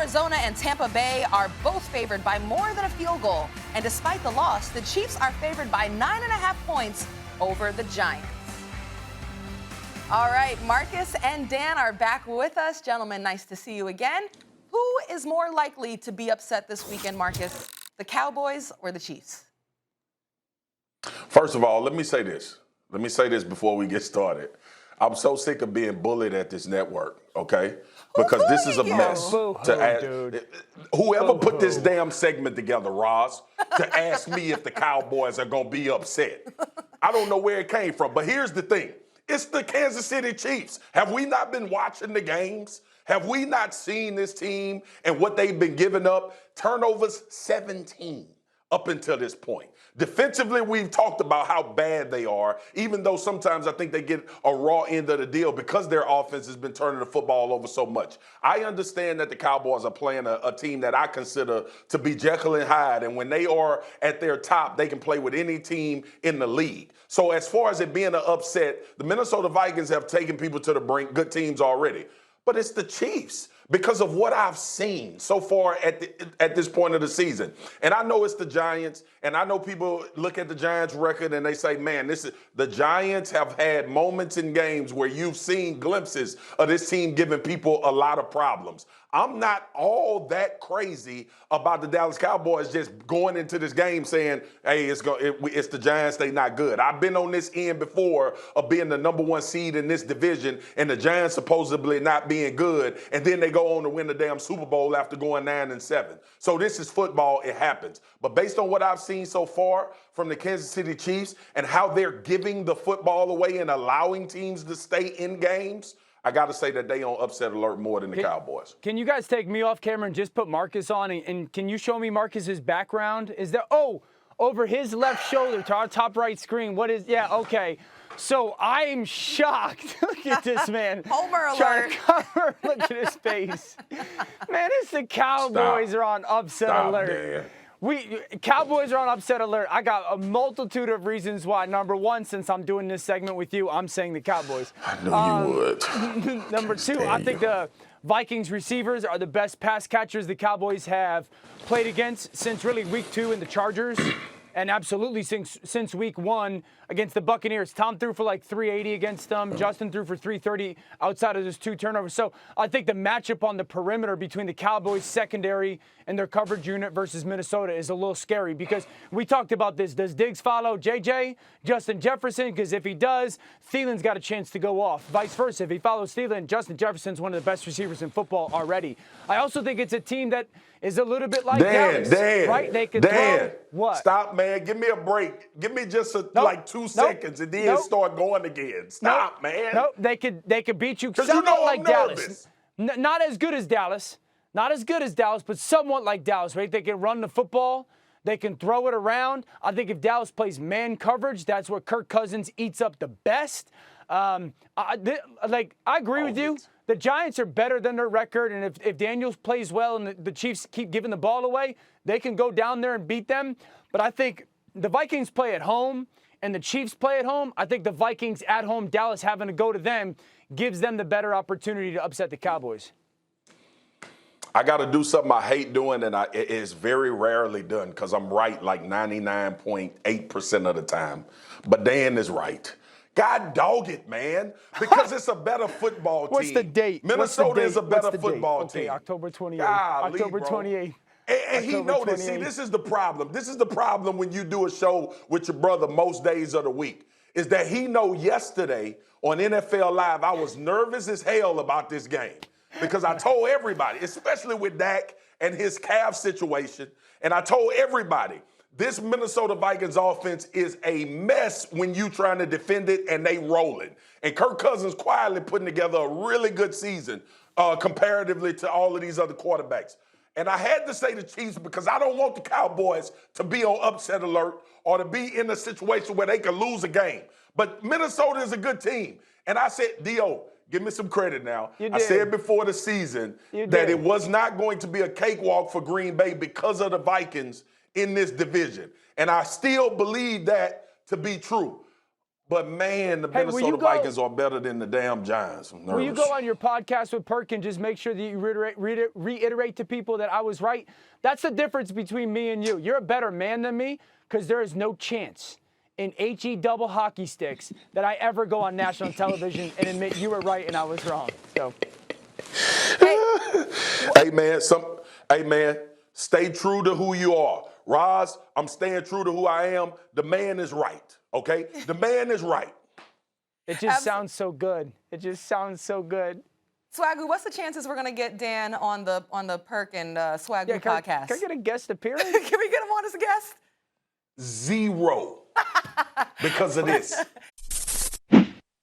Arizona and Tampa Bay are both favored by more than a field goal. And despite the loss, the Chiefs are favored by 9.5 points over the Giants. All right, Marcus and Dan are back with us. Gentlemen, nice to see you again. Who is more likely to be upset this weekend, Marcus? The Cowboys or the Chiefs? First of all, let me say this. Let me say this before we get started. I'm so sick of being bullied at this network, okay? Because this is a mess. Whoever put this damn segment together, Roz, to ask me if the Cowboys are going to be upset. I don't know where it came from, but here's the thing. It's the Kansas City Chiefs. Have we not been watching the games? Have we not seen this team and what they've been giving up? Turnovers 17 up until this point. Defensively, we've talked about how bad they are, even though sometimes I think they get a raw end of the deal because their offense has been turning the football over so much. I understand that the Cowboys are playing a team that I consider to be Jekyll and Hyde, and when they are at their top, they can play with any team in the league. So as far as it being an upset, the Minnesota Vikings have taken people to the brink, good teams already. But it's the Chiefs because of what I've seen so far at this point of the season. And I know it's the Giants, and I know people look at the Giants' record and they say, man, the Giants have had moments in games where you've seen glimpses of this team giving people a lot of problems. I'm not all that crazy about the Dallas Cowboys just going into this game saying, hey, it's the Giants, they not good. I've been on this end before of being the number one seed in this division and the Giants supposedly not being good, and then they go on to win the damn Super Bowl after going 9-7. So this is football, it happens. But based on what I've seen so far from the Kansas City Chiefs and how they're giving the football away and allowing teams to stay in games, I got to say that they on upset alert more than the Cowboys. Can you guys take me off camera and just put Marcus on? And can you show me Marcus's background? Is there, over his left shoulder to our top right screen. What is, yeah, okay. So I'm shocked. Look at this man. Homer alert. Look at his face. Man, it's the Cowboys are on upset alert. Dan. Cowboys are on upset alert. I got a multitude of reasons why. Number one, since I'm doing this segment with you, I'm saying the Cowboys. I knew you would. Number two, I think the Vikings receivers are the best pass catchers the Cowboys have played against since really week 2 in the Chargers. And absolutely since week 1 against the Buccaneers. Tom threw for like 380 against them. Justin threw for 330 outside of his 2 turnovers. So I think the matchup on the perimeter between the Cowboys secondary and their coverage unit versus Minnesota is a little scary because we talked about this. Does Diggs follow JJ, Justin Jefferson? Because if he does, Thielen's got a chance to go off. Vice versa, if he follows Thielen, Justin Jefferson's one of the best receivers in football already. I also think it's a team that is a little bit like Dallas, right? They could throw. What? Stop, man. Give me a break. Give me just like 2 seconds and then start going again. Stop, man. Nope. They could beat you somewhat you know like Dallas. Not as good as Dallas. Not as good as Dallas, but somewhat like Dallas, right? They can run the football. They can throw it around. I think if Dallas plays man coverage, that's where Kirk Cousins eats up the best. I agree with you. The Giants are better than their record, and if Daniels plays well and the Chiefs keep giving the ball away, they can go down there and beat them. But I think the Vikings play at home and the Chiefs play at home. I think the Vikings at home, Dallas having to go to them, gives them the better opportunity to upset the Cowboys. I got to do something I hate doing, and it is very rarely done because I'm right like 99.8% of the time. But Dan is right. God dog it, man, because it's a better football team. What's the date? Minnesota is a better football team. Okay, October 28th. Golly, October 28th. And he know this. See, this is the problem. This is the problem when you do a show with your brother most days of the week, is that he know yesterday on NFL Live I was nervous as hell about this game because I told everybody, especially with Dak and his calf situation, and I told everybody, this Minnesota Vikings offense is a mess when you trying to defend it and they rolling. And Kirk Cousins quietly putting together a really good season comparatively to all of these other quarterbacks. And I had to say the Chiefs because I don't want the Cowboys to be on upset alert or to be in a situation where they can lose a game. But Minnesota is a good team. And I said, Dio, give me some credit now. I said before the season that it was not going to be a cakewalk for Green Bay because of the Vikings in this division. And I still believe that to be true. But man, the Minnesota Vikings are better than the damn Giants. I'm nervous. Will you go on your podcast with Perk and just make sure that you reiterate to people that I was right? That's the difference between me and you. You're a better man than me because there is no chance in HE double hockey sticks that I ever go on national television and admit you were right and I was wrong. So, hey man, stay true to who you are. Roz, I'm staying true to who I am. The man is right, okay? The man is right. It just sounds so good. It just sounds so good. Swagoo, what's the chances we're going to get Dan on the Perk and Swagoo podcast? Can I get a guest appearance? Can we get him on as a guest? 0 because of this.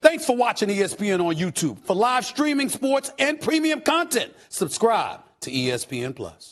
Thanks for watching ESPN on YouTube. For live streaming, sports, and premium content, subscribe to ESPN+.